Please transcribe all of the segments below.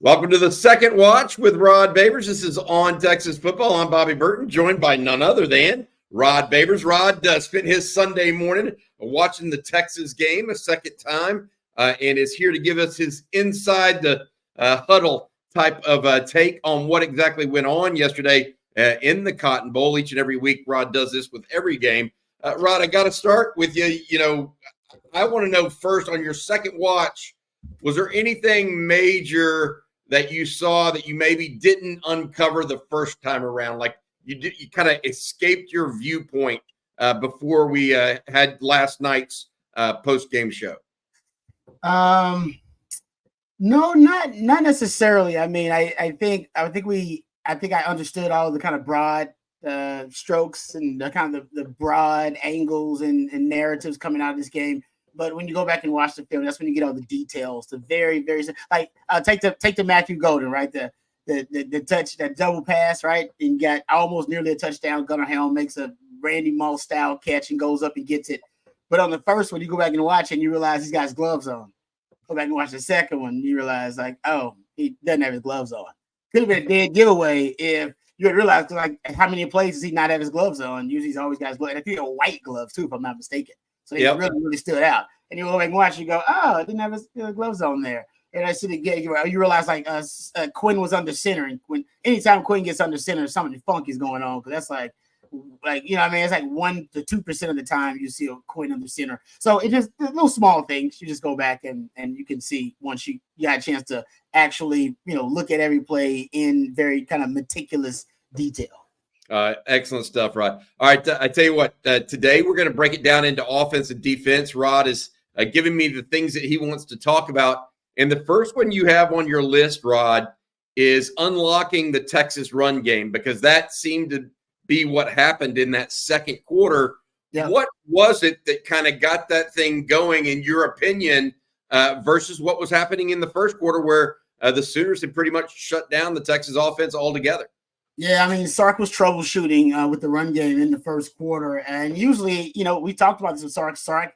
Welcome to the second watch with Rod Babers. This is On Texas Football. I'm Bobby Burton, joined by none other than Rod Babers. Rod spent his Sunday morning watching the Texas game a second time and is here to give us his inside the huddle type of take on what exactly went on yesterday in the Cotton Bowl. Each and every week, Rod does this with every game. Rod, I got to start with you. You know, I want to know first, on your second watch, was there anything major that you saw that you maybe didn't uncover the first time around? Like you kind of escaped your viewpoint before we had last night's post-game show? No, not necessarily. I mean, I think I understood all the kind of broad strokes and the kind of the broad angles and narratives coming out of this game. But when you go back and watch the film, that's when you get all the details. The very, very like take the Matthew Golden, right? The touch, that double pass, right? And got almost nearly a touchdown. Gunnar Helm makes a Randy Moss style catch and goes up and gets it. But on the first one, you go back and watch and you realize he's got his gloves on. Go back and watch the second one, you realize like, oh, he doesn't have his gloves on. Could have been a dead giveaway if you had realized like how many plays does he not have his gloves on? Usually he's always got his gloves. And I think they're white gloves too, if I'm not mistaken. So they really stood out. And you go back and watch, you go, oh, it didn't have his gloves on there. And I see you realize like Quinn was under center. And anytime Quinn gets under center, something funky is going on. Because that's like, you know what I mean? It's like 1 to 2% of the time you see a Quinn under center. So it just little small things. You just go back and you can see once you got a chance to actually, look at every play in very kind of meticulous detail. Excellent stuff, Rod. All right, I tell you what, today we're going to break it down into offense and defense. Rod is giving me the things that he wants to talk about. And the first one you have on your list, Rod, is unlocking the Texas run game, because that seemed to be what happened in that second quarter. Yeah. What was it that kind of got that thing going, in your opinion, versus what was happening in the first quarter where the Sooners had pretty much shut down the Texas offense altogether? Yeah, I mean, Sark was troubleshooting with the run game in the first quarter. And usually, we talked about this with Sark. Sark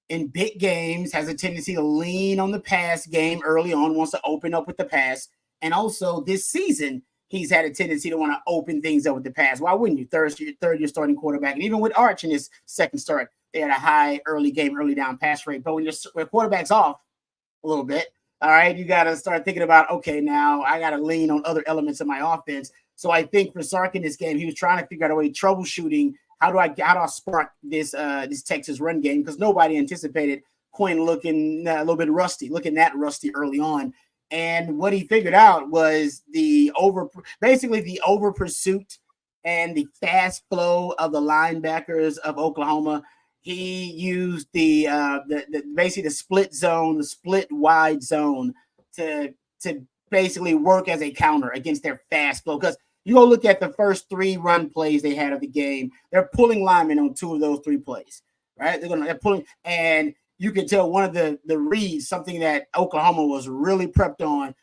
in big games has a tendency to lean on the pass game early on, wants to open up with the pass. And also this season, he's had a tendency to want to open things up with the pass. Why wouldn't you? Third year starting quarterback. And even with Arch in his second start, they had a high early down pass rate. But when your quarterback's off a little bit, all right, you got to start thinking about, okay, now I got to lean on other elements of my offense. So I think for Sark in this game, he was trying to figure out a way, troubleshooting, how do I spark this Texas run game, because nobody anticipated Quinn looking a little bit rusty, early on. And what he figured out was the over pursuit and the fast flow of the linebackers of Oklahoma. He used the split zone, the split wide zone to basically work as a counter against their fast flow. Because you go look at the first 3 run plays they had of the game, they're pulling linemen on 2 of those 3 plays, right? They're pulling, and you can tell one of the reads, something that Oklahoma was really prepped on.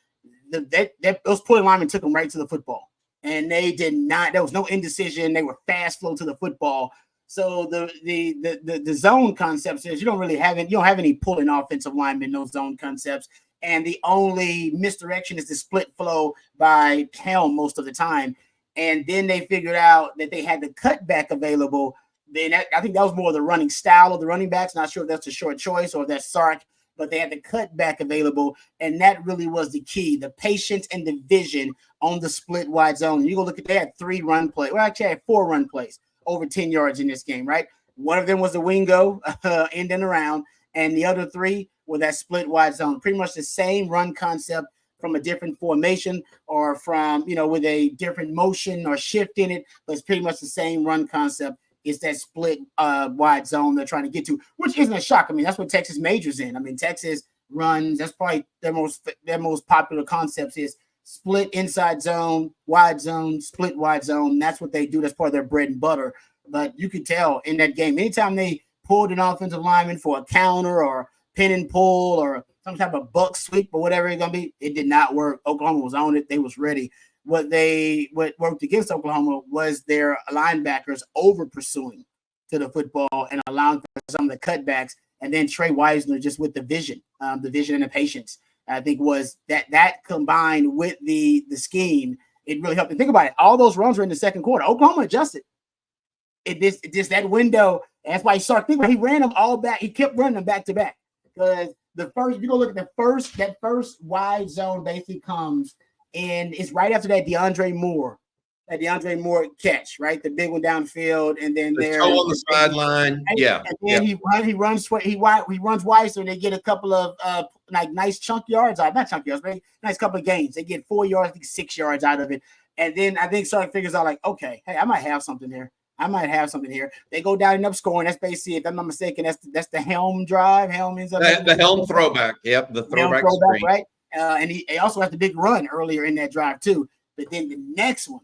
Those pulling linemen took them right to the football, and they did not. There was no indecision. They were fast flow to the football. So the zone concept says you don't have any pulling offensive linemen, no zone concepts. And the only misdirection is the split flow by Helm most of the time. And then they figured out that they had the cutback available. Then I think that was more of the running style of the running backs. Not sure if that's a short choice or if that's Sark, but they had the cutback available. And that really was the key, the patience and the vision on the split wide zone. You go look at, they had 3 run plays. Well, actually, I had 4 run plays over 10 yards in this game, right? One of them was the wingo in and around, and the other 3 were that split wide zone. Pretty much the same run concept from a different formation or from, with a different motion or shift in it, but it's pretty much the same run concept. It's that split wide zone they're trying to get to, which isn't a shock. I mean, that's what Texas majors in. I mean, Texas runs, that's probably their most popular concepts is split inside zone, wide zone, split wide zone. That's what they do. That's part of their bread and butter. But you could tell in that game, anytime they pulled an offensive lineman for a counter or pin and pull or some type of buck sweep or whatever it's going to be, it did not work. Oklahoma was on it. They was ready. What worked against Oklahoma was their linebackers over pursuing to the football and allowing for some of the cutbacks. And then Trey Wisner just with the vision and the patience. I think was that combined with the scheme, it really helped. And think about it. All those runs were in the second quarter. Oklahoma adjusted. It just that window. That's why Sark, think about it, he ran them all back. He kept running them back to back. Because the first, if you go look at that first wide zone basically comes, and it's right after that DeAndre Moore catch, right? The big one downfield, and then there on the sideline. Right? Yeah. And then he runs wide, so they get a couple of like nice chunk yards out, not chunk yards, but nice couple of gains. They get 4 yards, I think 6 yards out of it. And then I think Sark figures out, like, okay, hey, I might have something here. They go down and up scoring. That's basically, if I'm not mistaken, that's the Helm drive. Helm ends up the Helm throwback. Yep, the throwback, right? And he also has the big run earlier in that drive too. But then the next one,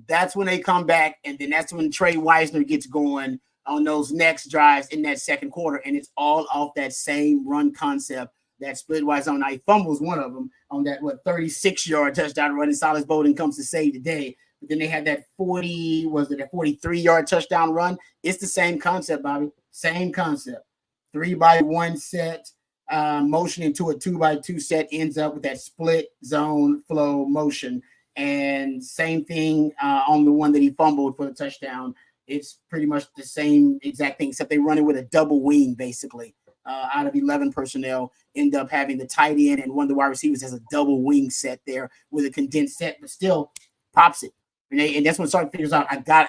that's when they come back, and then that's when Trey Wisner gets going on those next drives in that second quarter, and it's all off that same run concept. That split wide zone. Now he fumbles one of them on that 36-yard touchdown run, and Silas Bowden comes to save the day. But then they had that 43-yard touchdown run. It's the same concept, Bobby. Same concept. 3-by-1 set, motion into a 2-by-2 set, ends up with that split zone flow motion. And same thing on the one that he fumbled for the touchdown. It's pretty much the same exact thing, except they run it with a double wing, basically. Out of 11 personnel, end up having the tight end and one of the wide receivers has a double wing set there with a condensed set, but still pops it. And that's when Sark figures out,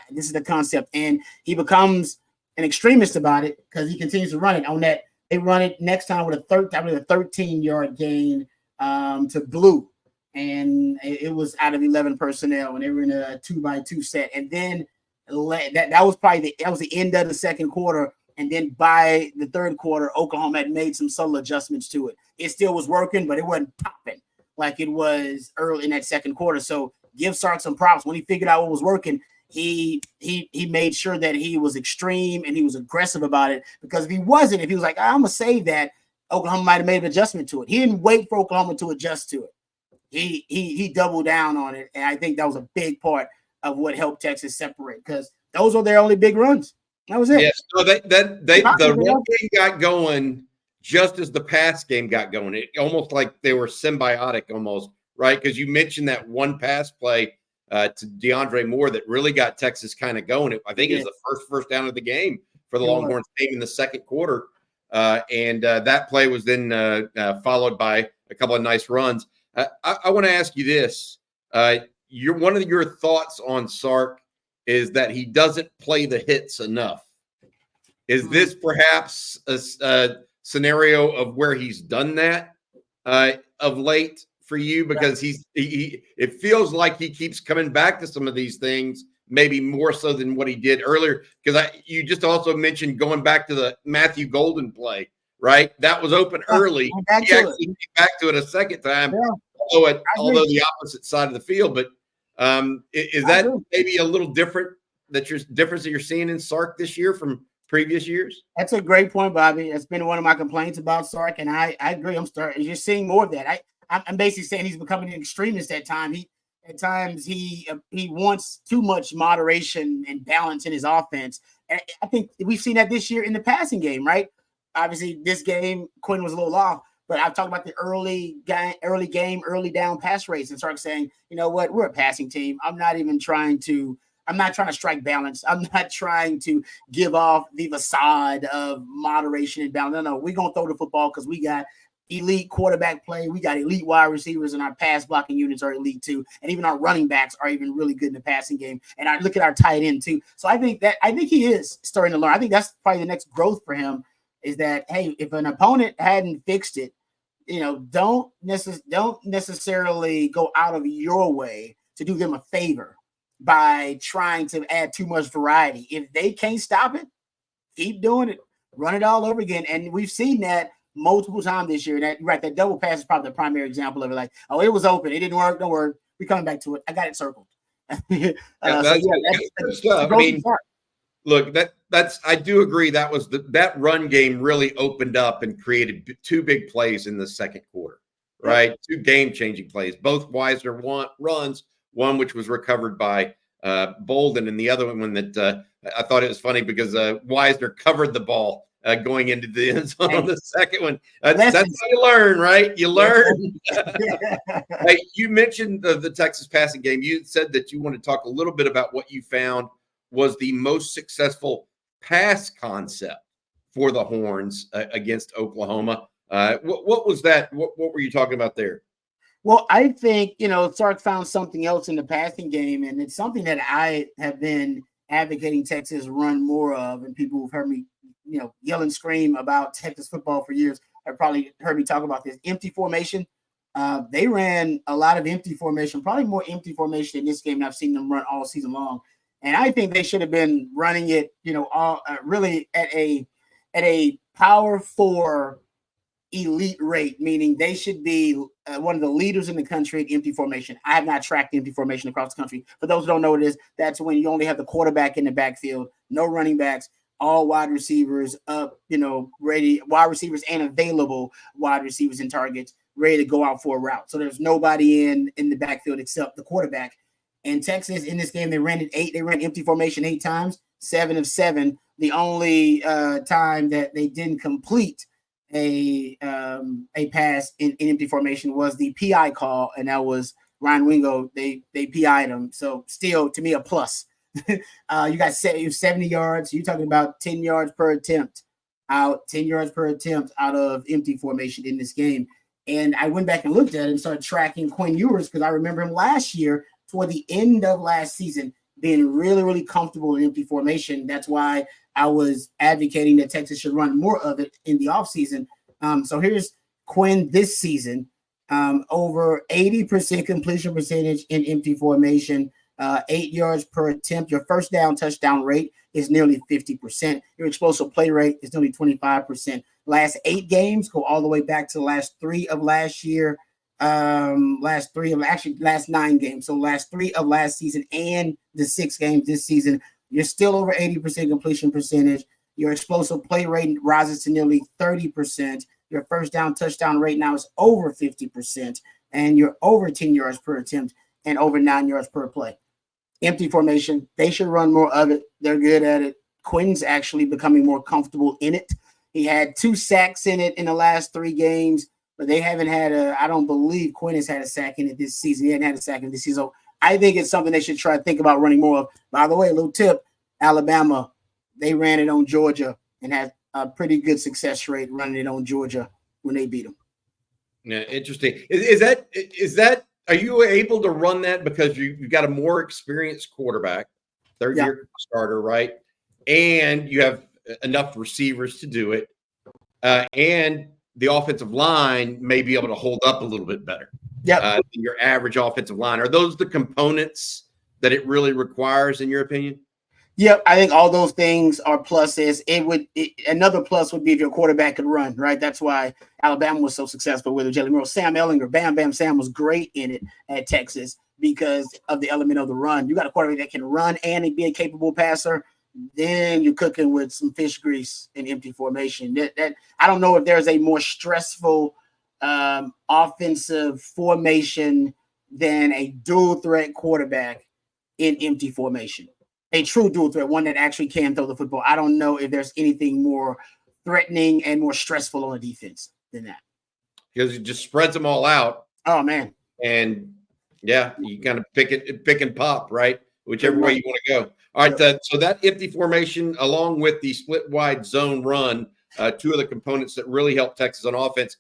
this is the concept. And he becomes an extremist about it because he continues to run it on that. They run it next time with a 13-yard gain to Blue. And it was out of 11 personnel, and they were in a 2-by-2 set. And then that was the end of the second quarter. And then by the third quarter, Oklahoma had made some subtle adjustments to it. It still was working, but it wasn't popping like it was early in that second quarter. So give Sark some props. When he figured out what was working, he made sure that he was extreme and he was aggressive about it. Because if he was like, I'm going to save that, Oklahoma might have made an adjustment to it. He didn't wait for Oklahoma to adjust to it. He doubled down on it. And I think that was a big part of what helped Texas separate, because those were their only big runs. That was it. Yes, so the run game got going just as the pass game got going. It almost like they were symbiotic, almost, right? Because you mentioned that one pass play to DeAndre Moore that really got Texas kind of going. I think it was the first down of the game for the Longhorns came in the second quarter, and that play was then followed by a couple of nice runs. I want to ask you this: one of your thoughts on Sark is that he doesn't play the hits enough. Is this perhaps a scenario of where he's done that of late for you? Because it feels like he keeps coming back to some of these things, maybe more so than what he did earlier. Because you just also mentioned going back to the Matthew Golden play, right? That was open early. He actually came back to it a second time, although the opposite side of the field. But is that maybe a little different, that you're seeing in Sark this year from previous years? That's a great point, Bobby. That's been one of my complaints about Sark, and I agree. You're seeing more of that. I'm basically saying he's becoming an extremist at times. He wants too much moderation and balance in his offense. And I think we've seen that this year in the passing game, right? Obviously, this game, Quinn was a little off. But I've talked about the early down pass rates, and Sark saying, you know what, we're a passing team. I'm not trying to strike balance. I'm not trying to give off the facade of moderation and balance. No, we're going to throw the football because we got elite quarterback play. We got elite wide receivers, and our pass blocking units are elite too. And even our running backs are even really good in the passing game. And I look at our tight end too. So I think he is starting to learn. I think that's probably the next growth for him, is that, hey, if an opponent hadn't fixed it, don't necessarily go out of your way to do them a favor by trying to add too much variety. If they can't stop it, keep doing it, run it all over again. And we've seen that multiple times this year. That double pass is probably the primary example of it. Like, oh, it was open, it didn't work. Don't worry, we're coming back to it. I got it circled. That's good stuff. I mean, look, I do agree. That run game really opened up and created two big plays in the second quarter, right? Two game-changing plays. Both Wisner runs, one which was recovered by Bolden, and the other one that I thought it was funny because Wisner covered the ball going into the end zone on the second one. That's Lessons. how you learn, right? You learn. Yeah. Hey, you mentioned the Texas passing game. You said that you want to talk a little bit about what you found was the most successful pass concept for the Horns against Oklahoma. What was that? What were you talking about there? Well, I think, Sark found something else in the passing game, and it's something that I have been advocating Texas run more of, and people who've heard me, yell and scream about Texas football for years have probably heard me talk about this. Empty formation. They ran a lot of empty formation, probably more empty formation in this game than I've seen them run all season long. And I think they should have been running it, all really at a power 4 elite rate, meaning they should be one of the leaders in the country at empty formation. I have not tracked empty formation across the country. For those who don't know what it is, that's when you only have the quarterback in the backfield, no running backs, all wide receivers up, ready, wide receivers and available wide receivers and targets ready to go out for a route. So there's nobody in the backfield except the quarterback. And Texas in this game, they ran empty formation 8 times, 7 of 7. The only time that they didn't complete a pass in empty formation was the PI call, and that was Ryan Wingo. They PI'd him. So still, to me, a plus. You got 70 yards. You're talking about 10 yards per attempt out, 10 yards per attempt out of empty formation in this game. And I went back and looked at it and started tracking Quinn Ewers because I remember him last year, toward the end of last season, being really, really comfortable in empty formation. That's why I was advocating that Texas should run more of it in the offseason. So here's Quinn this season, over 80% completion percentage in empty formation, 8 yards per attempt. Your first down touchdown rate is nearly 50%. Your explosive play rate is nearly 25%. Last 8 games go all the way back to the last 3 of last year. Last 9 games. So last 3 of last season and the 6 games this season, you're still over 80% completion percentage. Your explosive play rate rises to nearly 30%. Your first down touchdown rate now is over 50%, and you're over 10 yards per attempt and over 9 yards per play. Empty formation, they should run more of it. They're good at it. Quinn's actually becoming more comfortable in it. He had 2 sacks in it in the last 3 games, but they haven't had I don't believe Quinn has had a sack in it this season. He hadn't had a sack in it this season. So I think it's something they should try to think about running more of. By the way, a little tip, Alabama, they ran it on Georgia and had a pretty good success rate running it on Georgia when they beat them. Yeah, interesting. Is that are you able to run that because you've got a more experienced quarterback, third-year starter, right? And you have enough receivers to do it, and the offensive line may be able to hold up a little bit better. Than your average offensive line. Are those the components that it really requires, in your opinion? Yep, I think all those things are pluses. Another plus would be if your quarterback could run, right? That's why Alabama was so successful with Jalen Milroe. Sam Ehlinger, Bam Bam Sam was great in it at Texas because of the element of the run. You got a quarterback that can run and be a capable passer, then you're cooking with some fish grease in empty formation. That I don't know if there's a more stressful offensive formation than a dual threat quarterback in empty formation. A true dual threat, one that actually can throw the football. I don't know if there's anything more threatening and more stressful on a defense than that. Because it just spreads them all out. Oh, man. And, yeah, you kind of pick and pop, right? Whichever way you want to go. All right, so that empty formation along with the split wide zone run, 2 of the components that really help Texas on offense.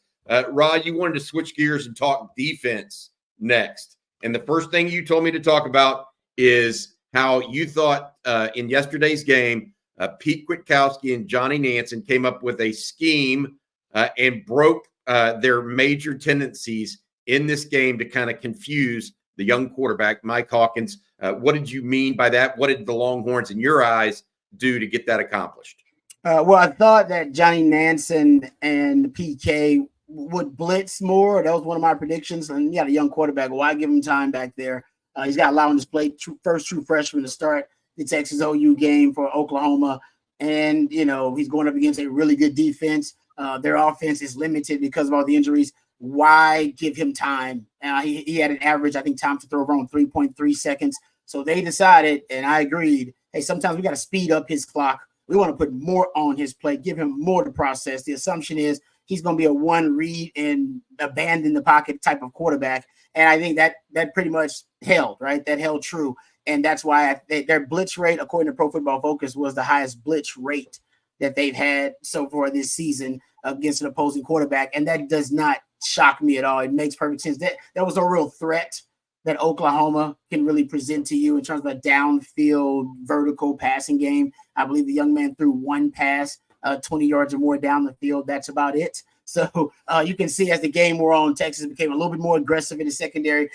Rod, you wanted to switch gears and talk defense next. And the first thing you told me to talk about is how you thought in yesterday's game, Pete Kwiatkowski and Johnny Nansen came up with a scheme and broke their major tendencies in this game to kind of confuse the young quarterback, Mike Hawkins. What did you mean by that? What did the Longhorns, in your eyes, do to get that accomplished? Well, I thought that Johnny Nansen and PK would blitz more. That was one of my predictions. And you got a young quarterback. Why give him time back there? He's got allowing his play first true freshman to start the Texas OU game for Oklahoma. And, he's going up against a really good defense. Their offense is limited because of all the injuries. Why give him time? He had an average, I think, time to throw around 3.3 seconds. So they decided, and I agreed, hey, sometimes we got to speed up his clock. We want to put more on his plate, give him more to process. The assumption is he's going to be a one read and abandon the pocket type of quarterback. And I think that pretty much held, right? That held true. And that's why their blitz rate, according to Pro Football Focus, was the highest blitz rate that they've had so far this season against an opposing quarterback. And that does not shock me at all. It makes perfect sense. That was a real threat that Oklahoma can really present to you in terms of a downfield vertical passing game. I believe the young man threw one pass, 20 yards or more down the field. That's about it. So you can see as the game wore on, Texas became a little bit more aggressive in the secondary,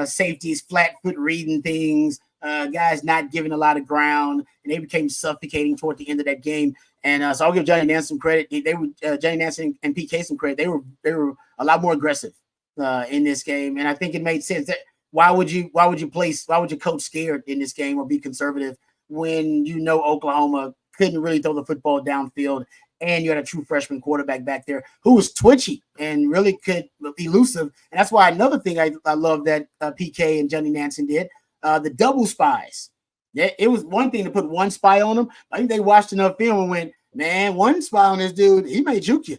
safeties, flat foot reading things, guys not giving a lot of ground, and they became suffocating toward the end of that game. And so I'll give Johnny Nance some credit. They were Johnny Nance and PK some credit. They were a lot more aggressive in this game, and I think it made sense. That why would you coach scared in this game or be conservative when you know Oklahoma couldn't really throw the football downfield, and you had a true freshman quarterback back there who was twitchy and really could be elusive. And that's why another thing I love that PK and Johnny Nansen did, the double spies. Yeah, it was one thing to put one spy on him. I think they watched enough film and went, man, one spy on this dude, he may juke you.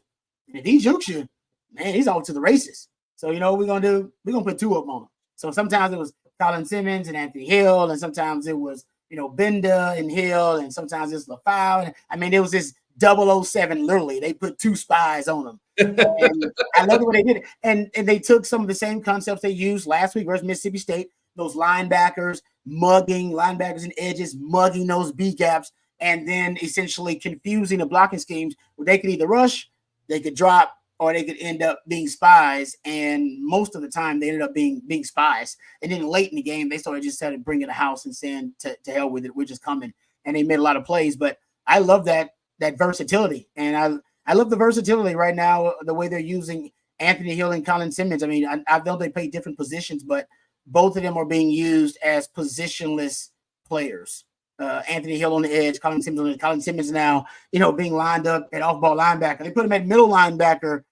And if he jukes you, man, he's off to the races. So, you know what we're going to do? We're going to put two of them on him. So sometimes it was Colin Simmons and Anthony Hill, and sometimes it was, Benda and Hill, and sometimes it's LaFau. I mean, it was this 007, literally. They put two spies on them. And I love the way they did it. And they took some of the same concepts they used last week versus Mississippi State, those linebackers and edges, mugging those B gaps, and then essentially confusing the blocking schemes where they could either rush, they could drop, or they could end up being spies. And most of the time they ended up being spies. And then late in the game, they started bringing the house and saying to hell with it, we're just coming. And they made a lot of plays. But I love that versatility. And I love the versatility right now, the way they're using Anthony Hill and Colin Simmons. I mean, I know they play different positions, but both of them are being used as positionless players. Anthony Hill on the edge, Colin Simmons now, being lined up at off-ball linebacker. They put him at middle linebacker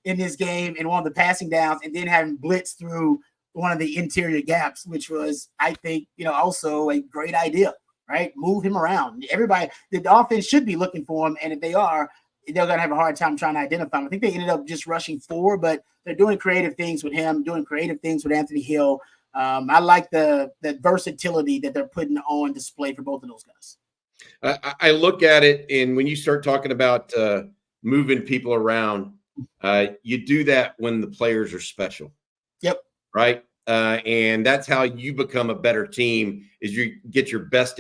in this game in one of the passing downs, and then having blitz through one of the interior gaps, which was, I think, also a great idea, right? Move him around. Everybody, the offense should be looking for him, and if they are, they're going to have a hard time trying to identify him. I think they ended up just rushing 4, but they're doing creative things with him, doing creative things with Anthony Hill. I like the versatility that they're putting on display for both of those guys. I look at it, and when you start talking about moving people around, you do that when the players are special. Yep. Right. And that's how you become a better team, is you get your best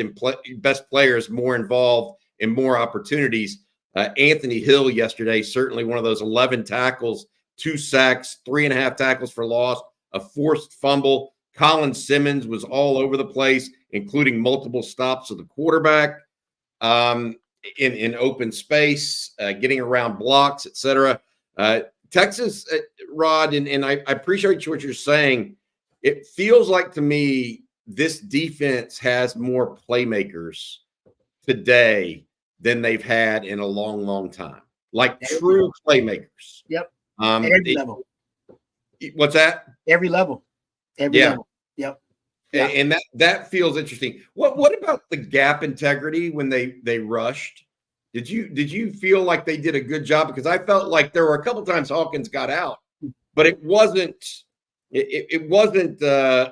players more involved and more opportunities. Anthony Hill yesterday, certainly one of those 11 tackles, 2 sacks, 3.5 tackles for loss, a forced fumble. Colin Simmons was all over the place, including multiple stops of the quarterback in open space, getting around blocks, etc. Texas, Rod, and I appreciate what you're saying. It feels like to me this defense has more playmakers today than they've had in a long, long time. Like true playmakers. Yep. At every level. What's that? Every level. Every level. Yep. Yeah. And that feels interesting. What about the gap integrity when they rushed? Did you feel like they did a good job? Because I felt like there were a couple times Hawkins got out, but it wasn't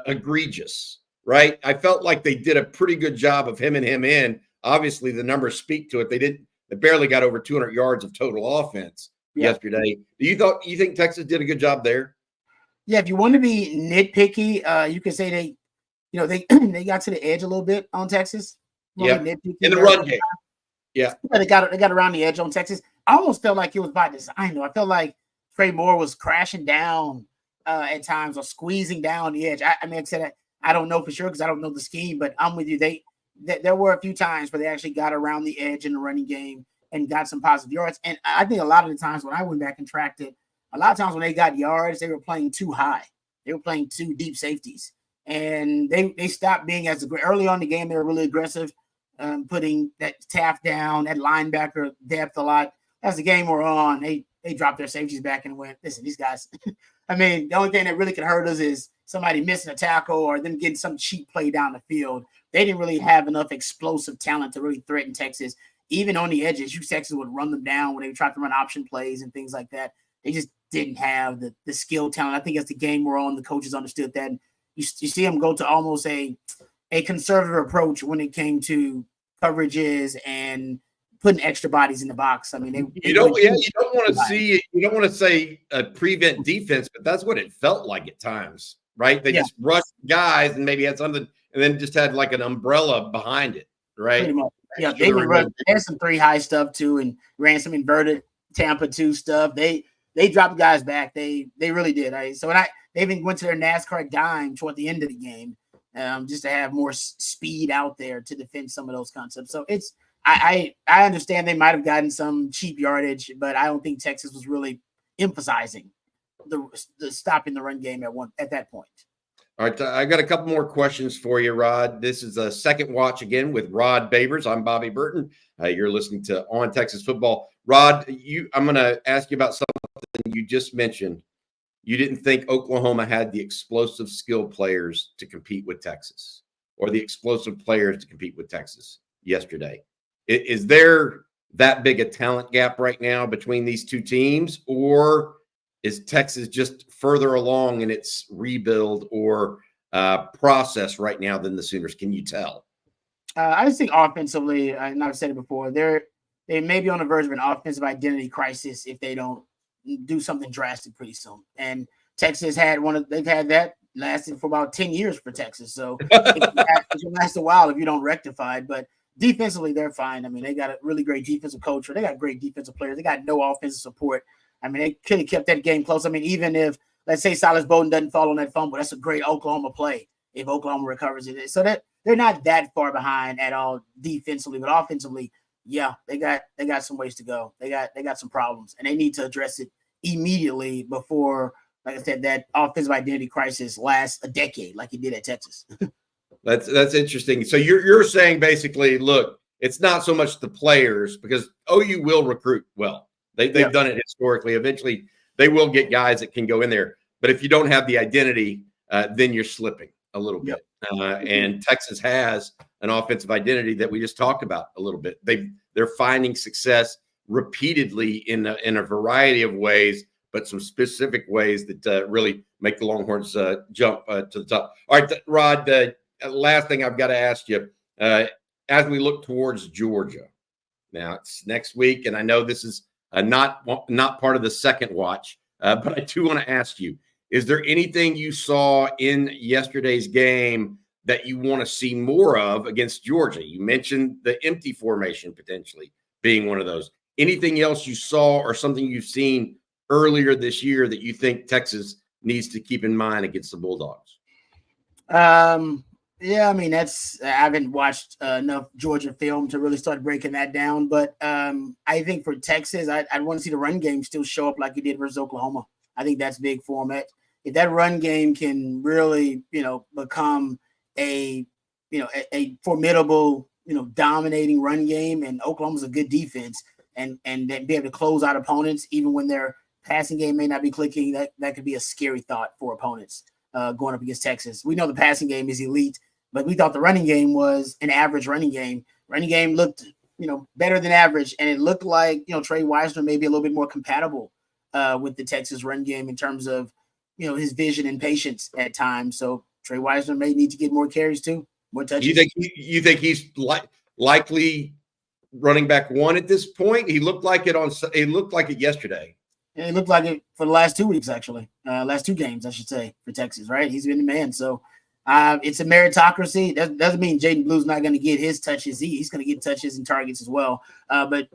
egregious, right? I felt like they did a pretty good job of him in. Obviously, the numbers speak to it. They barely got over 200 yards of total offense yesterday. You think Texas did a good job there? Yeah, if you want to be nitpicky, you can say they got to the edge a little bit on Texas. Yeah, in the run game. Yeah, they got around the edge on Texas. I almost felt like it was by design, though. I felt like Trey Moore was crashing down at times or squeezing down the edge. I mean, like I said, I don't know for sure because I don't know the scheme, but I'm with you. There were a few times where they actually got around the edge in the running game and got some positive yards. And I think a lot of the times when I went back and tracked it, a lot of times when they got yards, they were playing too high. They were playing 2 deep safeties. And they stopped being as early on in the game. They were really aggressive, putting that Taft down, that linebacker depth a lot. As the game wore on, they dropped their safeties back and went, listen, these guys, I mean, the only thing that really can hurt us is somebody missing a tackle or them getting some cheap play down the field. They didn't really have enough explosive talent to really threaten Texas. even on the edges, Texas would run them down when they tried to run option plays and things like that. They just didn't have the skill talent. I think as the game wore on, the coaches understood that. And you see them go to almost a conservative approach when it came to coverages and putting extra bodies in the box. I mean, you don't want to say a prevent defense, but that's what it felt like at times, right? They just rushed guys and maybe had something, and then just had like an umbrella behind it, right? Pretty much. Yeah, they had some 3 high stuff too, and ran some inverted Tampa 2 stuff. They dropped guys back. They really did. Right? So they even went to their NASCAR dime toward the end of the game, just to have more speed out there to defend some of those concepts. So I understand they might have gotten some cheap yardage, but I don't think Texas was really emphasizing the stopping the run game at that point. All right, I got a couple more questions for you, Rod. This is a second watch again with Rod Babers. I'm Bobby Burton. You're listening to On Texas Football. Rod, I'm going to ask you about something you just mentioned. You didn't think Oklahoma had the explosive skill players to compete with Texas, or the explosive players to compete with Texas yesterday. Is there that big a talent gap right now between these two teams, or is Texas just further along in its rebuild or process right now than the Sooners? Can you tell? I just think offensively, and I've said it before, they may be on the verge of an offensive identity crisis if they don't do something drastic pretty soon. And Texas they've had that lasted for about 10 years for Texas. So it can last a while if you don't rectify it. But defensively, they're fine. I mean, they got a really great defensive coach. They got great defensive players. They got no offensive support. I mean, they could have kept that game close. I mean, even if, let's say, Silas Bowden doesn't fall on that fumble, that's a great Oklahoma play if Oklahoma recovers it. So that they're not that far behind at all defensively, but offensively, yeah, they got some ways to go. They got some problems, and they need to address it immediately before, like I said, that offensive identity crisis lasts a decade, like it did at Texas. That's interesting. So you're saying basically, look, it's not so much the players, because OU will recruit well. They've done it historically. Eventually, they will get guys that can go in there. But if you don't have the identity, then you're slipping a little bit. And Texas has an offensive identity that we just talked about a little bit. They're finding success repeatedly in a variety of ways, but some specific ways that really make the Longhorns jump to the top. All right, Rod, last thing I've got to ask you, as we look towards Georgia, now it's next week, and I know this is not part of the second watch, but I do want to ask you, is there anything you saw in yesterday's game that you want to see more of against Georgia? You mentioned the empty formation potentially being one of those. Anything else you saw or something you've seen earlier this year that you think Texas needs to keep in mind against the Bulldogs? Yeah, I mean, I haven't watched enough Georgia film to really start breaking that down. But I think for Texas, I'd want to see the run game still show up like it did versus Oklahoma. I think that's big for them. If that run game can really, become a formidable, dominating run game, and Oklahoma's a good defense, and then be able to close out opponents even when their passing game may not be clicking, that could be a scary thought for opponents going up against Texas. We know the passing game is elite, but we thought the running game was an average running game. Running game looked, better than average, and it looked like, Trey Wisner may be a little bit more compatible with the Texas run game in terms of, his vision and patience at times. So Trey Wisner may need to get more carries too, more touches. You think he's likely running back one at this point? He looked like it yesterday. Yeah, it looked like it for the last 2 weeks, actually. Last 2 games, I should say, for Texas, right? He's been the man. So it's a meritocracy. That doesn't mean Jaden Blue's not going to get his touches. He's going to get touches and targets as well. But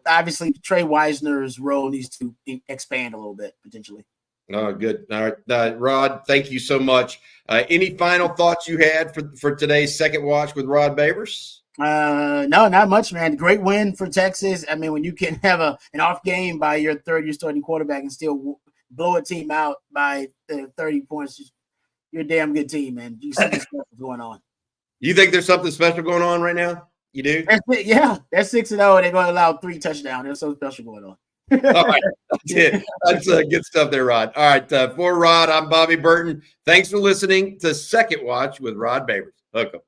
obviously, Trey Wisner's role needs to expand a little bit, potentially. Oh, good. All right, Rod, thank you so much. Any final thoughts you had for today's second watch with Rod Babers? No, not much, man. Great win for Texas. I mean, when you can have an off game by your third-year starting quarterback and still blow a team out by 30 points, you're a damn good team, man. You see what's going on. You think there's something special going on right now? You do? Yeah, they're 6-0, and they're going to allow 3 touchdowns. There's something special going on. All right, that's it. That's good stuff there, Rod. All right, for Rod, I'm Bobby Burton. Thanks for listening to Second Watch with Rod Babers. Hook 'em.